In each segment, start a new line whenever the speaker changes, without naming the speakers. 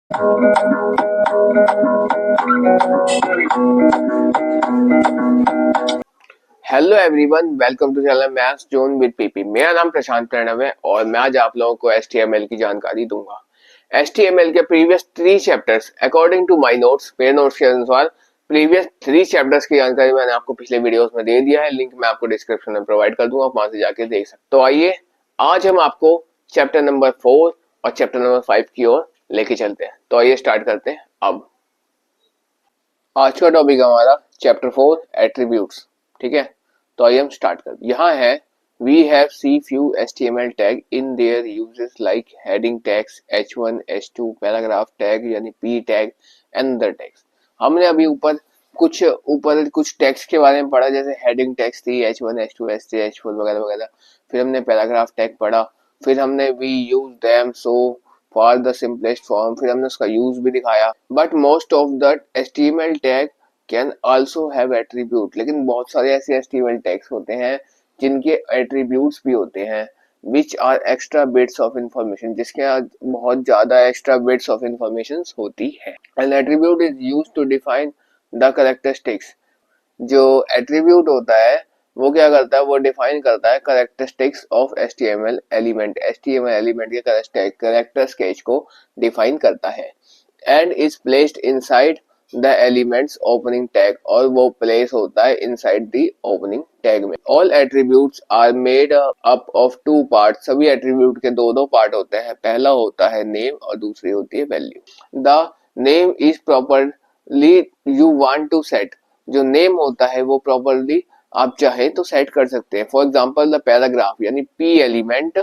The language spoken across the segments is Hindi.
Hello everyone, welcome to channel maths zone with PP. मेरा नाम प्रशांत प्रणव है और मैं आज आप लोगों को एचटीएमएल की जानकारी दूंगा। एचटीएमएल के previous 3 chapters according to my notes, मेरे नोट्स के अनुसार प्रीवियस 3 चैप्टर्स की जानकारी मैंने आपको पिछले वीडियोस में दे दिया है। लिंक मैं आपको डिस्क्रिप्शन में प्रोवाइड कर दूंगा, वहां से जाके देख सकते। तो आइए आज हम आपको चैप्टर नंबर 4 और चैप्टर नंबर 5 की ओर लेके चलते हैं। तो आइए स्टार्ट करते हैं। अब आज का टॉपिक हमारा चैप्टर 4 एट्रीब्यूट्स। ठीक है, तो आइए हम स्टार्ट करते हैं। यहाँ है we have see few HTML tag in there uses like heading tags, h1 h2, paragraph tag यानी p tag and other tags. हमने अभी ऊपर कुछ टैग्स के बारे में पढ़ा, जैसे हेडिंग टैग्स थी h1 h2 h3 h4 वगैरह वगैरह। फिर हमने पैराग्राफ टैग पढ़ा, फिर हमने we use them so for the simplest form, फिर हमने उसका यूज भी दिखाया। But most of the HTML tag can also have attribute, लेकिन बहुत सारे ऐसे एचटीएमएल टैग्स होते हैं जिनके एट्रीब्यूट्स भी होते हैं, which are extra bits of information, जिसके बहुत ज्यादा एक्स्ट्रा बिट्स ऑफ इंफॉर्मेशन होती है। An attribute is used to define the characteristics. जो एट्रीब्यूट होता है वो क्या करता है, वो डिफाइन करता है characteristics of HTML element. HTML element के कैरेक्टर स्केच को डिफाइन करता है and is placed inside the elements opening tag, और वो प्लेस होता है इनसाइड द ओपनिंग टैग में। All attributes are made up of 2 part. सभी एट्रीब्यूट के दो पार्ट होते हैं। पहला होता है नेम और दूसरी होती है value. The name is properly you want to set. जो नेम होता है वो प्रॉपरली आप चाहे तो सेट कर सकते हैं। फॉर एग्जाम्पल द पैराग्राफ यानी p element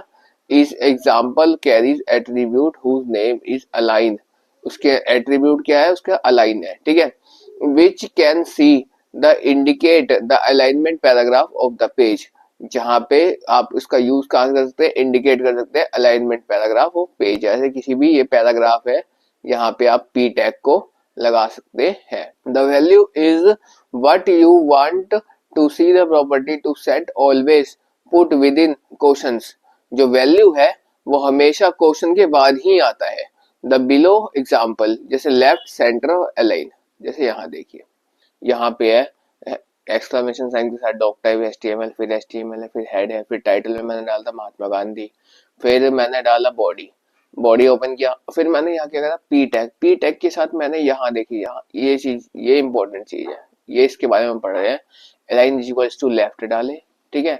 is example carries attribute whose name is align. उसके एट्रीब्यूट क्या है, उसका अलाइन है। ठीक है, which can see the indicate the alignment paragraph of the page. जहां पे आप उसका यूज कहां कर सकते हैं, इंडिकेट कर सकते हैं अलाइनमेंट पैराग्राफ ऑफ पेज। जैसे किसी भी ये पैराग्राफ है, यहाँ पे आप p टैग को लगा सकते हैं। The value is what you want to see the property to set always put within questions. जो वैल्यू है वो हमेशा क्वेश्चन के बाद ही आता है। द बिलो एग्जाम्पल, जैसे लेफ्ट सेंटर अलाइन, जैसे यहाँ देखिए, यहाँ पे है एक्सक्लेमेशन साइन के साथ डॉक टाइप एचटीएमएल, फिर एचटीएमएल है, फिर हेड है, फिर टाइटल में मैंने डाला था महात्मा गांधी, फिर मैंने डाला बॉडी ओपन किया, फिर मैंने यहाँ क्या करा पी टैग के साथ मैंने यहाँ देखिए, यहाँ ये चीज, ये इंपॉर्टेंट चीज है, ये इसके बारे में पढ़ रहे हैं। Align is equals to left डाले। ठीक है,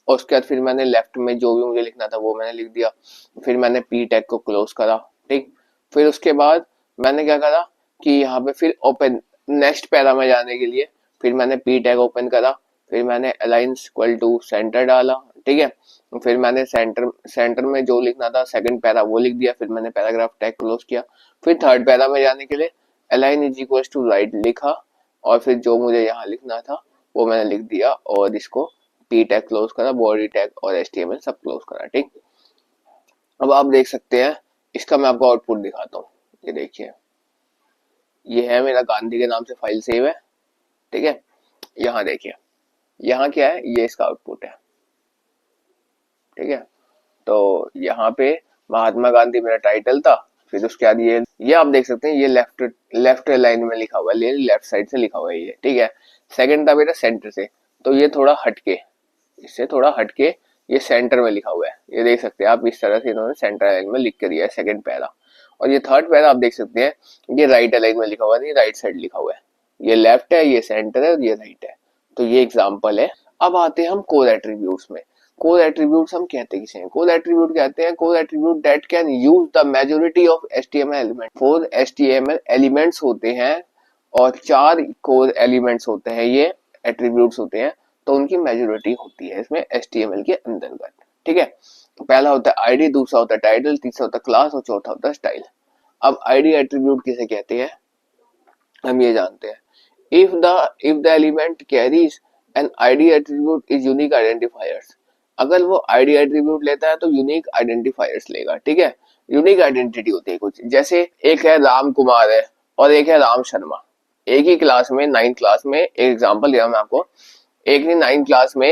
और उसके बाद फिर मैंने लेफ्ट में जो भी मुझे लिखना था वो मैंने लिख दिया। फिर मैंने पी टैग को क्लोज करा। ठीक, फिर उसके बाद मैंने क्या करा कि यहाँ पे फिर ओपन, नेक्स्ट पैरा में जाने के लिए फिर मैंने पी टैग ओपन करा, फिर मैंने अलाइन इक्वल टू सेंटर डाला। ठीक है, फिर मैंने सेंटर में जो लिखना था सेकंड पैरा वो लिख दिया, फिर मैंने पैराग्राफ टैग क्लोज किया। फिर थर्ड पैरा में जाने के लिए align is equal to right लिखा, और फिर जो मुझे यहाँ लिखना था वो मैंने लिख दिया, और इसको पी टैग क्लोज करा, बॉडी टैग और एचटीएमएल सब क्लोज करा। ठीक, अब आप देख सकते हैं, इसका मैं आपको आउटपुट दिखाता हूँ। ये देखिए, ये है मेरा गांधी के नाम से फाइल सेव है। ठीक है, यहाँ देखिए, यहाँ क्या है, ये इसका आउटपुट है। ठीक है, तो यहाँ पे महात्मा गांधी मेरा टाइटल था, फिर उसके बाद ये आप देख सकते हैं, ये लेफ्ट लाइन में लिखा हुआ है, लेफ्ट साइड से लिखा हुआ है ये। ठीक है, सेकंड था मेरा सेंटर से, तो ये थोड़ा हटके, इससे थोड़ा हटके ये सेंटर में लिखा हुआ है। ये देख सकते हैं आप, इस तरह से इन्होंने सेंटर लाइन में लिख कर दिया है सेकंड पैरा। और ये थर्ड पैरा आप देख सकते हैं, ये राइट लाइन में लिखा हुआ है, राइट साइड लिखा हुआ है। ये लेफ्ट है, ये सेंटर है और ये राइट है। तो ये एग्जाम्पल है। अब आते हैं हम कोर एट्रीब्यूट्स में। कोर एट्रीब्यूट्स हम कहते किसे हैं? कोर एट्रीब्यूट कहते हैं core attribute that can use the majority of HTML element. 4 HTML elements होते हैं और 4 कोर एलिमेंट्स होते हैं, ये एट्रीब्यूट्स होते हैं, तो उनकी मेजॉरिटी होती है इसमें एचटीएमएल के अंतर्गत। ठीक है, पहला होता है आईडी, दूसरा होता है टाइटल, तीसरा होता है क्लास और चौथा होता है स्टाइल। अब आईडी एट्रीब्यूट किसे कहते हैं हम ये जानते हैं। if the element carries an id attribute is unique identifiers। अगर वो id एट्रीब्यूट लेता है तो यूनिक आइडेंटिफायर्स लेगा। ठीक है, यूनिक आइडेंटिटी होती है कुछ, जैसे एक है राम कुमार है और एक है राम शर्मा, एक ही क्लास में 9th क्लास में। एक एग्जांपल दिया मैं आपको, एक ही 9th क्लास में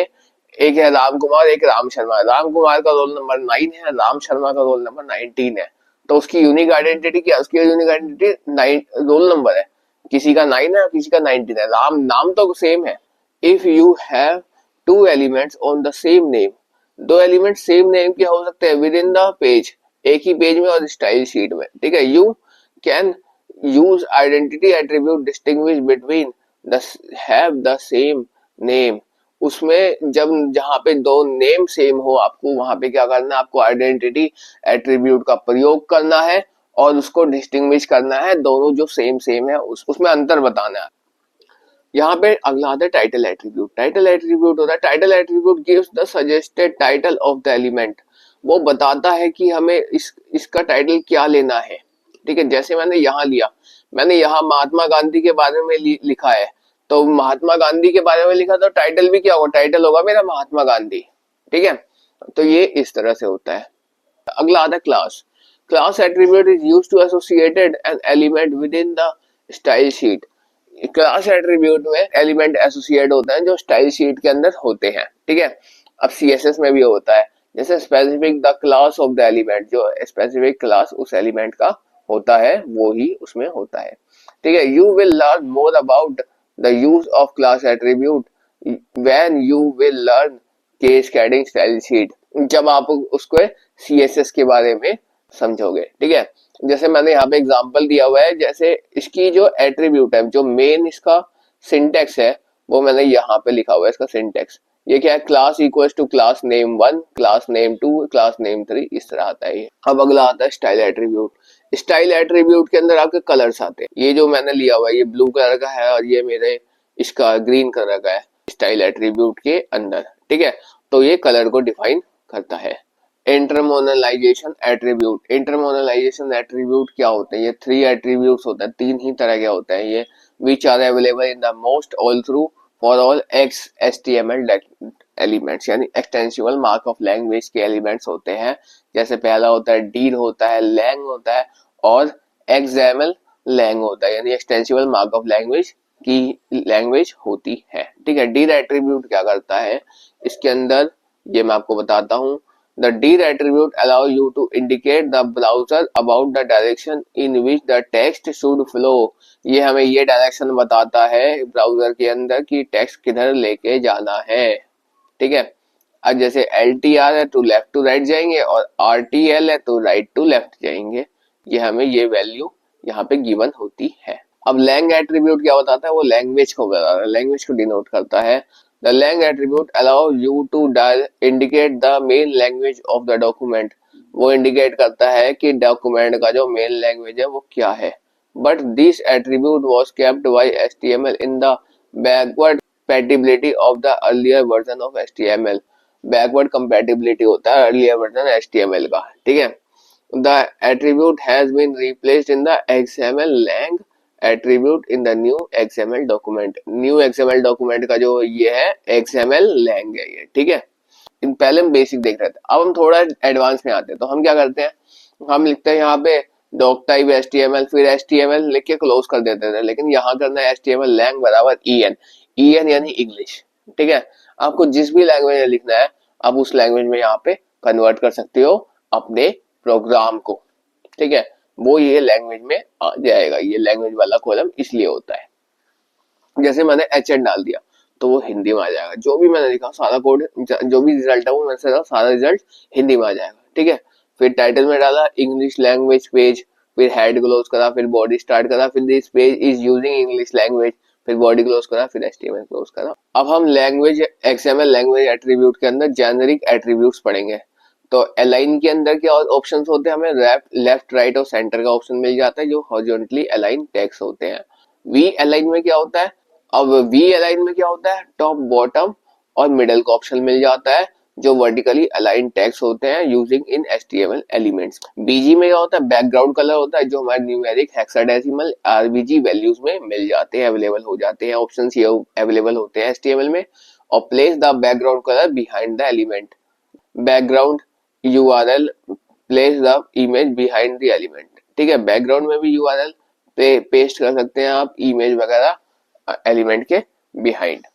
एक है राम कुमार, एक राम शर्मा। राम कुमार का रोल नंबर 9 है, राम शर्मा का रोल नंबर 19 है। तो उसकी यूनिक आइडेंटिटी क्या, उसकी यूनिक आइडेंटिटी 9 रोल नंबर है, किसी का 9 है किसी का 19 है, नाम तो सेम है। If you have two elements on the same name, दो एलिमेंट सेम नेम के हो सकते हैं विद इन द पेज, एक ही पेज में और स्टाइल शीट में, ठीक है। You can use identity attribute distinguish between the have the same name, उसमें जब जहां पे दो नेम सेम हो आपको वहां पे क्या करना है, आपको आइडेंटिटी एट्रीब्यूट का प्रयोग करना है और उसको डिस्टिंग्विश करना है, दोनों जो सेम सेम है उसमें अंतर बताना है। यहाँ पे अगला आता है टाइटल एट्रीब्यूट। टाइटल एट्रीब्यूट होता है, title attribute gives the suggested title of the element, वो बताता है कि हमें इसका टाइटल क्या लेना है, ठीक है। जैसे मैंने यहाँ लिया, मैंने यहाँ महात्मा गांधी के बारे में लिखा है, तो महात्मा गांधी के बारे में लिखा तो टाइटल भी क्या होगा, टाइटल होगा मेरा महात्मा गांधी, ठीक है। तो ये इस तरह से होता है। अगला आता है class. Class attribute is used to associated an element within the style sheet. Class attribute में एलिमेंट एसोसिएट होते हैं जो स्टाइल शीट के अंदर होते हैं, ठीक है। अब सीएसएस में भी होता है, जैसे specific the class of the element, जो स्पेसिफिक क्लास उस एलिमेंट का होता है वो ही उसमें होता है, ठीक है। You will learn more about the use of class attribute when you will learn cascading style sheet, जब आप उसको सीएसएस के बारे में समझोगे, ठीक है। जैसे मैंने यहाँ पे एग्जांपल दिया हुआ है, जैसे इसकी जो एट्रीब्यूट है, जो मेन इसका सिंटेक्स है वो मैंने यहाँ पे लिखा हुआ है, इसका सिंटेक्स ये क्या है, class equals to class name 1, class name 2, class name 3, इस तरह आता है ये। अब अगला आता है स्टाइल एट्रीब्यूट। स्टाइल एट्रीब्यूट के अंदर आपके कलर्स आते हैं, ये जो मैंने लिया हुआ है ये ब्लू कलर का है और ये मेरे इसका ग्रीन कलर का है स्टाइल एट्रीब्यूट के अंदर, ठीक है। तो ये कलर को डिफाइन करता है। इंटरमोनलाइजेशन एट्रीब्यूट। इंटरमोनलाइजेशन एट्रीब्यूट क्या होते हैं, ये 3 एट्रीब्यूट्स होते हैं, 3 ही तरह के होते हैं ये, which are available in the most all through for all X HTML elements, यानी एक्सटेंसिबल मार्क ऑफ लैंग्वेज के एलिमेंट्स होते हैं। जैसे पहला होता है डीर होता है, लैंग होता है और XML लैंग होता है, यानी एक्सटेंसिबल मार्क ऑफ लैंग्वेज की लैंग्वेज होती है, ठीक है। डीर एट्रीब्यूट क्या करता है इसके अंदर, ये मैं आपको बताता हूँ। The dir attribute allow you to indicate the browser about the direction in which the text should flow। ये हमें ये डायरेक्शन बताता है ब्राउजर के अंदर कि टेक्स्ट किधर लेके जाना है, ठीक है। अब जैसे LTR है तो लेफ्ट टू राइट जाएंगे और RTL है तो राइट टू लेफ्ट जाएंगे, ये हमें ये वैल्यू यहाँ पे गिवन होती है। अब लैंग एट्रीब्यूट क्या बताता है, वो लैंग्वेज को बताता है, लैंग्वेज को डिनोट करता है। The lang attribute allow you to indicate the main language of the document। वो indicate करता है कि document का जो main language है वो क्या है। But this attribute was kept by HTML in the backward compatibility of the earlier version of HTML। Backward compatibility होता है earlier version HTML का, ठीक है। The attribute has been replaced in the XML lang attribute in the new XML document. New XML document का जो ये है XML लैंग है ये, ठीक है। इन पहले हम बेसिक देख रहे थे, अब हम थोड़ा एडवांस में आते हैं। तो हम क्या करते हैं, हम लिखते हैं यहाँ पे डॉक टाइप HTML, फिर HTML लिख के क्लोज कर देते थे, लेकिन यहाँ करना है HTML लैंग बराबर EN यानी इंग्लिश, ठीक है। आपको जिस भी लैंग्वेज में लिखना है आप उस लैंग्वेज में यहाँ पे कन्वर्ट कर सकते हो अपने प्रोग्राम को, ठीक है। वो ये लैंग्वेज में आ जाएगा, ये लैंग्वेज वाला कॉलम इसलिए होता है। जैसे मैंने HN डाल दिया तो वो हिंदी में आ जाएगा, जो भी मैंने लिखा सारा कोड, जो भी रिजल्ट है वो मैं सारा रिजल्ट हिंदी में आ जाएगा, ठीक है। फिर टाइटल में डाला इंग्लिश लैंग्वेज पेज, फिर हेड क्लोज करा, फिर बॉडी स्टार्ट करा, फिर this page is using English language, फिर बॉडी क्लोज करा, फिर HTML क्लोज करा। अब हम लैंग्वेज XML लैंग्वेज एट्रीब्यूट के अंदर जेनेरिक एट्रीब्यूट्स पढ़ेंगे। तो अलाइन के अंदर क्या ऑप्शंस होते हैं, हमें लेफ्ट राइट और सेंटर का ऑप्शन मिल जाता है जो हॉरिजॉन्टली अलाइन टेक्स्ट होते हैं। वी अलाइन में क्या होता है, अब वी अलाइन में क्या होता है, टॉप बॉटम और मिडल का ऑप्शन मिल जाता है जो वर्टिकली अलाइन टेक्स्ट होते हैं using in HTML elements. BG में क्या होता है, बैकग्राउंड कलर होता है जो हमारे न्यूमेरिक हेक्साडेसिमल RBG वैल्यूज में मिल जाते हैं, अवेलेबल हो जाते हैं, ऑप्शन ये अवेलेबल होते हैं HTML में। और place the background colour behind the element. Background URL place the image behind the element, ठीक है। बैकग्राउंड में भी URL पे पेस्ट कर सकते हैं आप इमेज वगैरह एलिमेंट के बिहाइंड।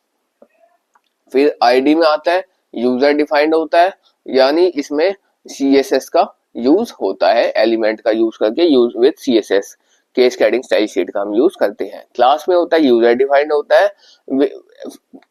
फिर ID में आता है यूजर डिफाइंड होता है, यानी इसमें CSS का यूज होता है, एलिमेंट का यूज करके, use with CSS cascading style sheet का हम यूज करते हैं। क्लास में होता है यूजर डिफाइंड होता है,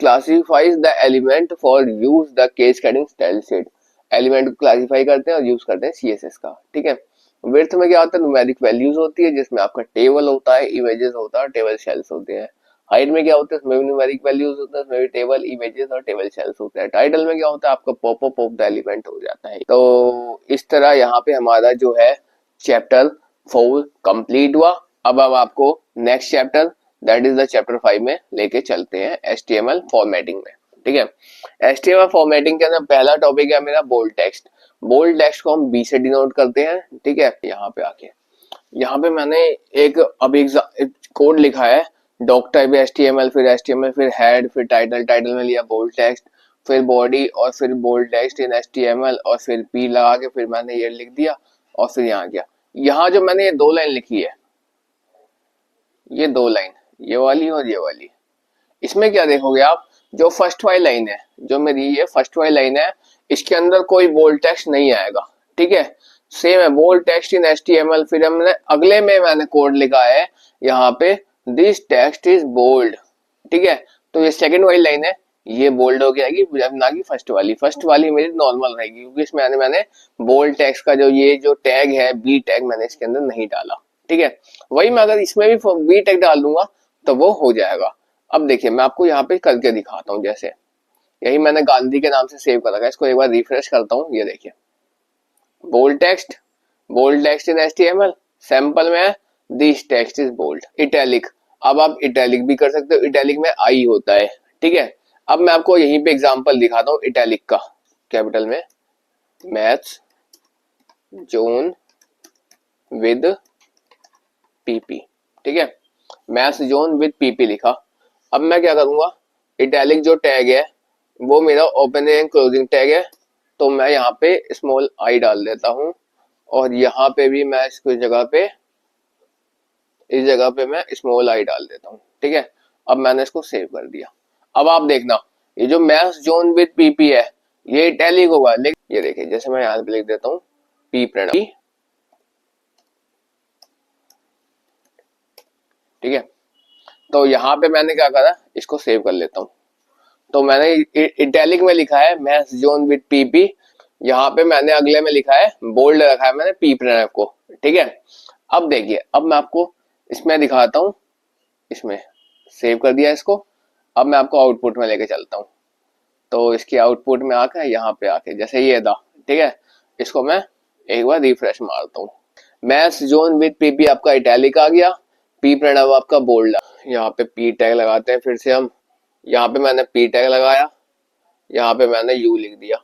classifies the element for use the cascading style sheet, element को क्लासिफाई करते हैं और यूज करते हैं CSS का, ठीक है। विड्थ में क्या होता है, न्यूमेरिक वैल्यूज होती है जिसमें आपका टेबल होता है, इमेजेस होता है, टेबल शेल्स होते हैं। हाइट में क्या होता है, उसमें भी न्यूमेरिक वैल्यूज होता है, उसमें भी टेबल, इमेजेस और टेबल शेल्स होते हैं। टाइटल में क्या होता है, आपका पॉपअप ऑफ द एलिमेंट हो जाता है। तो इस तरह यहाँ पे हमारा जो है चैप्टर 4 कंप्लीट हुआ। अब हम आपको next chapter that is the chapter 5 में लेके चलते हैं, HTML फॉर्मेटिंग में, ठीक है। HTML फॉर्मेटिंग के अंदर पहला टॉपिक है मेरा बोल्ड टेक्स्ट। बोल्ड टेक्स्ट को हम B से डिनोट करते हैं, ठीक है। यहाँ पे आके यहाँ पे मैंने एक अभी कोड लिखा है, डॉक टाइप HTML, फिर HTML, फिर हेड, फिर टाइटल, टाइटल में लिया बोल्ड टेक्स्ट, फिर बॉडी और फिर बोल्ड टेक्स्ट इन HTML और फिर P लगा के फिर मैंने ये लिख दिया और फिर यहाँ गया। यहाँ जो मैंने ये 2 लाइन लिखी है, ये 2 लाइन, ये वाली और ये वाली, इसमें क्या देखोगे आप, जो फर्स्ट वाली लाइन है, जो मेरी ये फर्स्ट वाली लाइन है, इसके अंदर कोई बोल्ड टेक्स्ट नहीं आएगा, ठीक है। सेम है बोल्ड टेक्स्ट इन HTML, फिर हमने अगले में मैंने कोड लिखा है यहाँ पे दिस टेक्स्ट इज बोल्ड, ठीक है। तो ये सेकंड वाली लाइन है, ये बोल्ड हो जाएगी ना कि फर्स्ट वाली मेरी नॉर्मल रहेगी, क्योंकि इसमें मैंने बोल्ड टेक्स्ट का ये जो टैग है B टैग मैंने इसके अंदर नहीं डाला, ठीक है। वही मैं अगर इसमें भी B टैग डाल दूंगा तो वो हो जाएगा। अब देखिए मैं आपको यहाँ पे करके दिखाता हूँ, जैसे यही मैंने गांधी के नाम से सेव कर रखा है, इसको एक बार रिफ्रेश करता हूँ। ये देखिए bold text in HTML, sample में है this text is bold, italic. अब आप इटैलिक भी कर सकते हो, इटैलिक में I होता है, ठीक है। अब मैं आपको यहीं पे एग्जांपल दिखाता हूँ इटैलिक का, कैपिटल में मैथ्स जोन विद PP, ठीक है। मैथ्स जोन विद PP लिखा। अब मैं क्या करूंगा, इटैलिक जो टैग है वो मेरा ओपनिंग एंड क्लोजिंग टैग है, तो मैं यहाँ पे स्मॉल I डाल देता हूँ और यहाँ पे भी मैं इसको इस जगह पे मैं स्मॉल I डाल देता हूँ, ठीक है। अब मैंने इसको सेव कर दिया। अब आप देखना ये जो मैथ्स जोन विद PP है ये इटैलिक होगा, लेकिन ये देखिए जैसे मैं यहाँ पे लिख देता हूँ P प्रणव, ठीक है। तो यहाँ पे मैंने क्या करा, इसको सेव कर लेता हूँ। तो मैंने इटैलिक में लिखा है मैथ्स जोन विद PP, यहाँ पे मैंने अगले में लिखा है बोल्ड रखा है मैंने P प्रणव को, ठीक है। अब देखिए अब मैं आपको इसमें दिखाता हूँ, इसमें सेव कर दिया इसको। अब मैं आपको आउटपुट में लेके चलता हूँ। तो इसकी आउटपुट में आके यहाँ पे आके जैसे ये था, ठीक है, इसको मैं एक बार रिफ्रेश मारता हूँ। मैथ्स जोन विद PP आपका इटैलिक आ गया, P प्रणव आपका बोल्ड। यहाँ पे P टैग लगाते हैं फिर से हम, यहाँ पे मैंने P टैग लगाया, यहाँ पे मैंने U लिख दिया,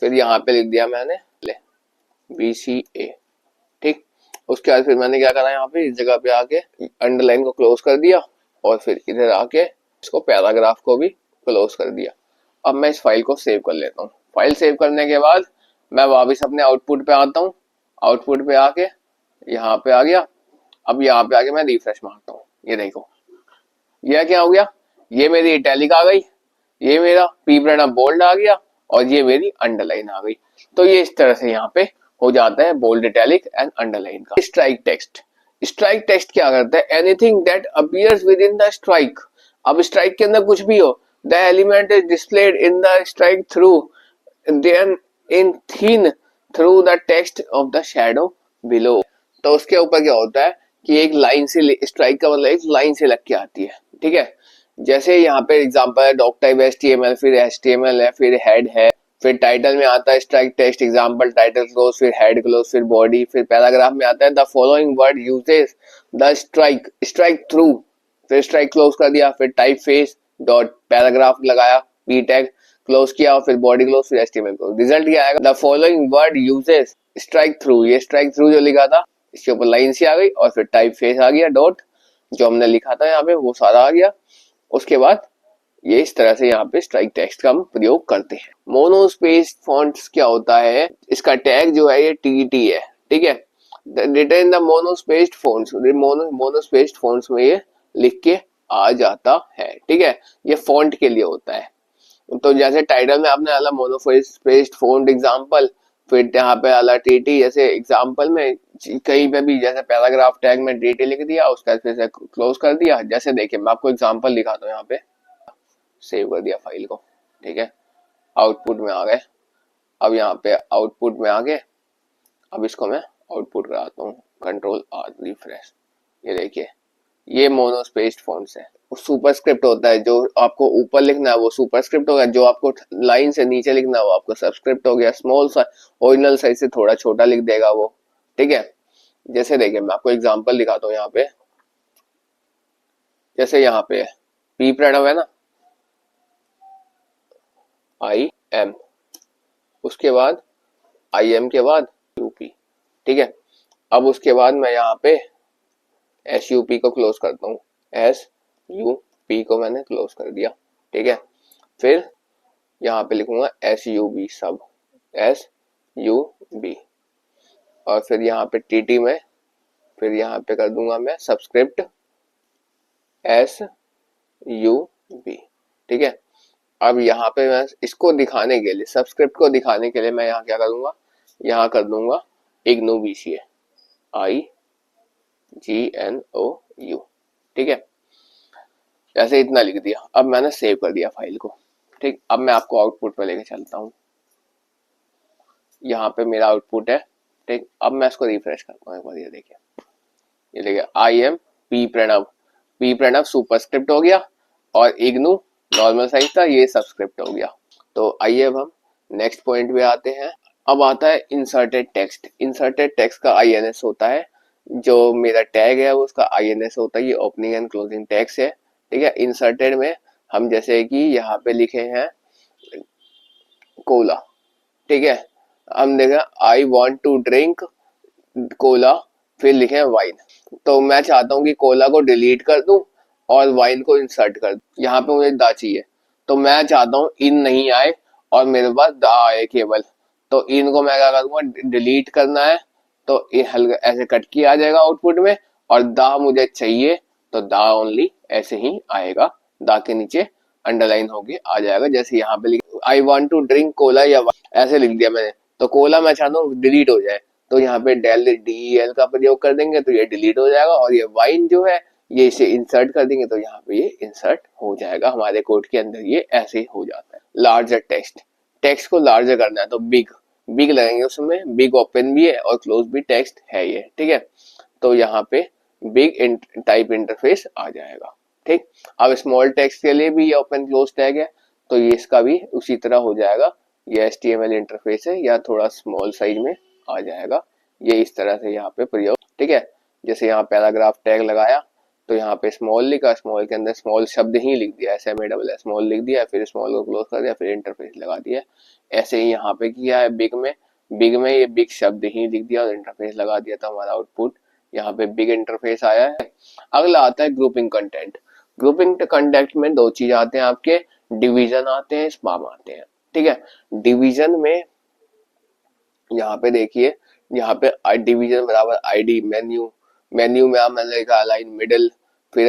फिर यहाँ पे लिख दिया मैंने BCA, ठीक। उसके बाद फिर मैंने क्या करा, यहाँ पे इस जगह पे आके अंडरलाइन को क्लोज कर दिया और फिर इधर आके इसको पैराग्राफ को भी क्लोज कर दिया। अब मैं इस फाइल को सेव कर लेता हूँ। फाइल सेव करने के बाद मैं वापस अपने आउटपुट पे आता हूँ। आउटपुट पे आके यहाँ पे आ गया। अब यहाँ पे आके मैं रिफ्रेश मारता हूँ, ये देखो यह क्या हो गया, ये मेरी इटैलिक आ गई, ये मेरा P प्रणव बोल्ड आ गया और ये मेरी अंडरलाइन आ गई। तो ये इस तरह से यहाँ पे हो जाता है बोल्ड, इटैलिक एंड अंडरलाइन का। स्ट्राइक टेक्स्ट क्या करता है, anything that appears within the strike. अब स्ट्राइक के अंदर कुछ भी हो, the element is displayed in the strike through then in thin through the text of the shadow below. तो उसके ऊपर क्या होता है कि एक लाइन से, स्ट्राइक का मतलब एक लाइन से लग के आती है, ठीक है। जैसे यहाँ पे एग्जांपल है डॉक टाइप HTML, फिर HTML है, फिर हेड है, फिर टाइटल में आता है strike text example title close, फिर हेड क्लोज, फिर बॉडी, फिर पैराग्राफ में आता है the following word uses the strike through, फिर स्ट्राइक क्लोज कर दिया, फिर टाइप फेस डॉट पैराग्राफ लगाया, P टैग क्लोज किया, फिर बॉडी क्लोज, फिर HTML क्लोज। रिजल्ट क्या आएगा, the following word uses strike through, ये स्ट्राइक थ्रू जो लिखा था इसके ऊपर लाइन सी आ गई और फिर टाइप फेस आ गया, डॉट जो हमने लिखा था यहाँ पे वो सारा आ गया। उसके बाद ये इस तरह से यहाँ पे स्ट्राइक टेक्स्ट का हम प्रयोग करते हैं। मोनोस्पेस फॉन्ट्स क्या होता है, इसका टैग जो है ये TT है, ठीक है। Written in the monospaced fonts, monospaced fonts में ये लिख के आ जाता है, ठीक है। ये फॉन्ट के लिए होता है। तो जैसे टाइटल में आपने डाला मोनोस्पेस्ड फॉन्ट एग्जांपल, फिर यहाँ पे अलर्ट टीटी, जैसे एग्जांपल में कहीं पे भी जैसे पैराग्राफ टैग में टीटी लिख दिया, उसका फिर से क्लोज कर दिया। जैसे देखिए मैं आपको एग्जांपल दिखाता हूँ, यहाँ पे सेव कर दिया फाइल को, ठीक है, आउटपुट में आ गए। अब यहाँ पे आउटपुट में आ गए, अब इसको मैं आउटपुट कराता हूँ, कंट्रोल आर रिफ्रेश। ये देखिए ये मोनोस्पेस्ड फॉन्ट्स है। सुपरस्क्रिप्ट होता है, जो आपको ऊपर लिखना है वो सुपरस्क्रिप्ट होगा, जो आपको लाइन से नीचे लिखना है वो आपको सबस्क्रिप्ट हो गया। स्मॉल सा ओरिजिनल साइज से थोड़ा छोटा लिख देगा वो, ठीक है। जैसे देखिए मैं आपको एग्जांपल दिखाता हूँ यहाँ पे, जैसे यहाँ पे पी प्रणव है ना, आई एम, उसके बाद आई एम के बाद यूपी, ठीक है। अब उसके बाद मैं यहाँ पे एस यू पी को क्लोज करता हूँ, एस यू पी को मैंने क्लोज कर दिया, ठीक है। फिर यहाँ पे लिखूंगा एस यू बी, सब एस यू बी, और फिर यहाँ पे टी टी में, फिर यहाँ पे कर दूंगा मैं सबस्क्रिप्ट एस यू बी, ठीक है। अब यहाँ पे मैं इसको दिखाने के लिए, सबस्क्रिप्ट को दिखाने के लिए मैं यहाँ क्या करूंगा, यहाँ कर दूंगा IGNOU B C A, I G N O U, ठीक है। जैसे इतना लिख दिया, अब मैंने सेव कर दिया फाइल को, ठीक। अब मैं आपको आउटपुट पे लेके चलता हूँ, यहाँ पे मेरा आउटपुट है, ठीक। अब मैं इसको रिफ्रेश करता हूँ एक बार, ये देखिए I am P Pranav, P Pranav superscript हो गया, और इग्नू नॉर्मल साइज था, ये सबस्क्रिप्ट हो गया। तो आइए अब हम नेक्स्ट पॉइंट पे आते हैं। अब आता है इंसर्टेड टेक्स्ट। इंसर्टेड टेक्स्ट का INS होता है, जो मेरा टैग है वो उसका INS होता है, ये ओपनिंग एंड क्लोजिंग टैग्स है, ठीक है। इंसर्टेड में हम जैसे कि यहाँ पे लिखे हैं कोला, ठीक है, हम देखें I want to drink cola, फिर लिखे वाइन। तो मैं चाहता हूँ कि कोला को डिलीट कर दूं और वाइन को इंसर्ट कर दूं। यहाँ पे मुझे दा चाहिए, तो मैं चाहता हूँ इन नहीं आए और मेरे पास दा आए केवल। तो इन को मैं क्या करूंगा, डिलीट करना है, तो ये हल्का ऐसे कट किया आ जाएगा आउटपुट में, और दा मुझे चाहिए तो दा ओनली ऐसे ही आएगा, दा के नीचे अंडरलाइन होके आ जाएगा। जैसे यहाँ पे I want to drink cola या ऐसे लिख दिया मैंने, तो कोला मैं चाहता हूँ डिलीट हो जाए, तो यहाँ पे डेल DEL का प्रयोग कर देंगे तो ये डिलीट हो जाएगा, और ये वाइन जो है ये इसे इंसर्ट कर देंगे तो यहाँ पे ये इंसर्ट हो जाएगा हमारे कोड के अंदर, ये ऐसे ही हो जाता है। लार्जर टेक्स्ट, टेक्स्ट को लार्जर करना है तो बिग, बिग लगेंगे उसमें, बिग ओपन भी है और क्लोज भी टेक्स्ट है ये, ठीक है। तो यहाँ पे बिग टाइप इंटरफेस आ जाएगा, ठीक। अब स्मॉल टेक्स्ट के लिए भी ये ओपन क्लोज टैग है, तो ये इसका भी उसी तरह हो जाएगा, ये HTML इंटरफेस है या थोड़ा स्मॉल साइज में आ जाएगा, ये इस तरह से यहाँ पे प्रयोग, ठीक है। जैसे यहाँ पैराग्राफ टैग लगाया तो यहाँ पे स्मॉल लिखा, स्मॉल के अंदर स्मॉल शब्द ही लिख दिया, SMALL स्मॉल लिख दिया, फिर स्मॉल को क्लोज कर दिया, फिर इंटरफेस लगा दिया। ऐसे ही यहाँ पे किया है बिग में, बिग में ये बिग शब्द ही लिख दिया और इंटरफेस लगा दिया, तो हमारा आउटपुट यहाँ पे बिग इंटरफेस आया है। अगला आता है ग्रुपिंग कंटेंट। ग्रुपिंग कंटेंट में दो चीज आते हैं आपके, डिवीजन आते हैं, स्पाम आते हैं, ठीक है। डिवीजन में यहाँ पे देखिए, यहाँ पे डिवीजन बराबर ID मेन्यू, मेन्यू में मैंने लिखा लाइन मिडिल, फिर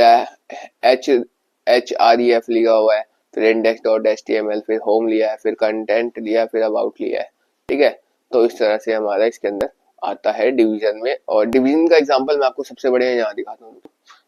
HREF लिखा हुआ है, फिर index.html, फिर होम लिया है, फिर कंटेंट लिया है, फिर अबाउट लिया है, ठीक है। तो इस तरह से हमारा इसके अंदर आता है डिवीजन में। और डिवीजन का एग्जांपल मैं आपको सबसे बढ़िया यहाँ दिखाता हूँ।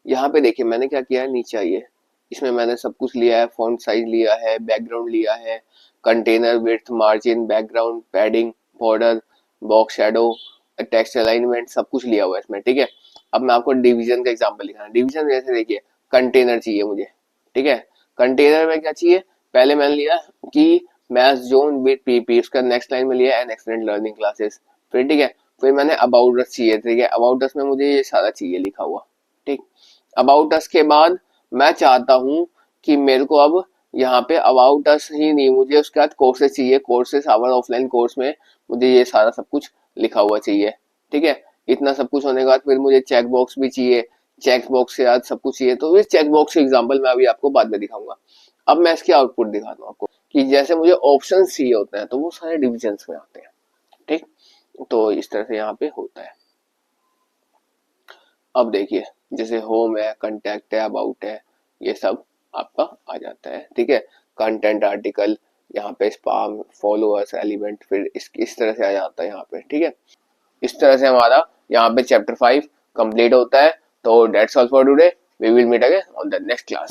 यहाँ पे देखिए मैंने क्या किया है, नीचे आइए, इसमें मैंने सब कुछ लिया है, फॉन्ट साइज लिया है, बैकग्राउंड लिया है, container width, margin, background, padding, border, box shadow, text alignment, सब कुछ लिया हुआ है इसमें, ठीक है। अब मैं आपको डिवीजन का एग्जांपल लिखा है। डिवीजन जैसे देखिए कंटेनर चाहिए मुझे, ठीक है। कंटेनर में क्या चाहिए, पहले मैंने लिया कि मैथ्स जोन विद PP, उसका नेक्स्ट लाइन में लिया एन एक्सलेंट लर्निंग क्लासेस, फिर ठीक है, फिर मैंने अबाउट अस चाहिए, ठीक है, अबाउट अस में मुझे ये सारा चाहिए लिखा हुआ, ठीक। अबाउट अस के बाद मैं चाहता हूं कि मेरे को अब यहाँ पे अबाउट अस ही नहीं, मुझे उसके बाद कोर्सेज चाहिए, कोर्सेज आवर ऑफलाइन कोर्स में मुझे ये सारा सब कुछ लिखा हुआ चाहिए, ठीक है। इतना सब कुछ होने के बाद फिर मुझे चेक बॉक्स भी चाहिए, चेक बॉक्स के बाद सब कुछ चाहिए, तो इस चेक बॉक्स के एग्जांपल मैं अभी आपको बाद में दिखाऊंगा। अब मैं इसकी आउटपुट दिखाता हूँ आपको कि जैसे मुझे ऑप्शन चाहिए होते हैं तो वो सारे डिविजन्स में आते हैं, ठीक। तो इस तरह से यहाँ पे होता है। अब देखिए जैसे होम है, कंटेक्ट है, अबाउट है, ये सब आपका आ जाता है, ठीक है। कंटेंट आर्टिकल, यहाँ पे स्पाम, फॉलोअर्स, एलिमेंट, फिर इस तरह से आ जाता है यहाँ पे, ठीक है। इस तरह से हमारा यहाँ पे चैप्टर 5 कंप्लीट होता है। तो that's all for today, we will meet again on the next class.